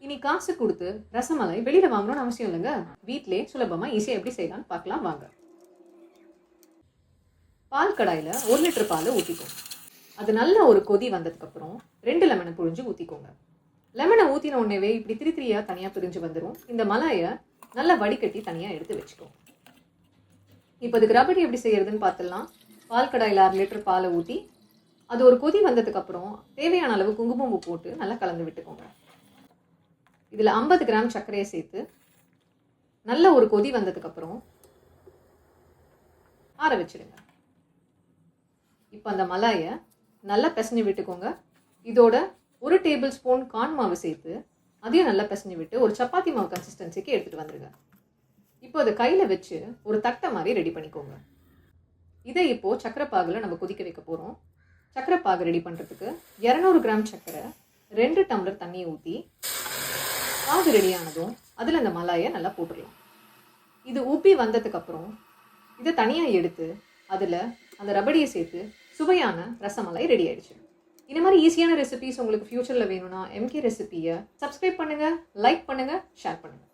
இனி காசு கொடுத்து ரசமலை வெளியில வாங்கணும்னு அவசியம் இல்லைங்க. வீட்டிலே சுலபமா ஈஸியா எப்படி செய்யலாம்னு பார்க்கலாம் வாங்க. பால் கடாயில 1 லிட்டர் பால் ஊற்றிக்கோங்க. அது நல்ல ஒரு கொதி வந்ததுக்கு அப்புறம் 2 லெமனை புழிஞ்சு ஊற்றிக்கோங்க. லெமனை ஊற்றின உடனேவே இப்படி திரியா தனியாக பிரிஞ்சு வந்துடும். இந்த மலாயை நல்லா வடிகட்டி தனியாக எடுத்து வச்சுக்கோங்க. இப்போ இதுக்கு ரபடி எப்படி செய்யறதுன்னு பார்த்துடலாம். பால் கடாயில் 6 லிட்டர் பாலை ஊற்றி அது ஒரு கொதி வந்ததுக்கு அப்புறம் தேவையான அளவு குங்குமம் போட்டு நல்லா கலந்து விட்டுக்கோங்க. இதில் 50 கிராம் சர்க்கரையை சேர்த்து நல்ல ஒரு கொதி வந்ததுக்கு அப்புறம் ஆற வச்சிடுங்க. இப்போ அந்த மலாயை நல்லா பிசைஞ்சு விட்டுக்கோங்க. இதோட 1 டேபிள் ஸ்பூன் கார்ன் மாவு சேர்த்து அதையும் நல்லா பிசைஞ்சு விட்டு ஒரு சப்பாத்தி மாவு கன்சிஸ்டன்சிக்கு எடுத்துகிட்டு வந்துடுங்க. இப்போ அதை கையில் வச்சு ஒரு தட்டை மாதிரி ரெடி பண்ணிக்கோங்க. இதை இப்போது சக்கரைப்பாகில் நம்ம கொதிக்க வைக்க போகிறோம். சக்கரைப்பாகு ரெடி பண்ணுறதுக்கு 200 கிராம் சர்க்கரை, 2 டம்ளர் தண்ணியை ஊற்றி பாகு ரெடியானதும் அதில் அந்த மலாயை நல்லா போட்டுடலாம். இது உப்பி வந்ததுக்கப்புறம் இதை தனியாக எடுத்து அதில் அந்த ரபடியை சேர்த்து சுவையான ரசமலை ரெடி ஆயிடுச்சு. இந்த மாதிரி ஈஸியான ரெசிபிஸ் உங்களுக்கு ஃபியூச்சரில் வேணும்னா MK ரெசிபியை சப்ஸ்கிரைப் பண்ணுங்கள், லைக் பண்ணுங்கள், ஷேர் பண்ணுங்கள்.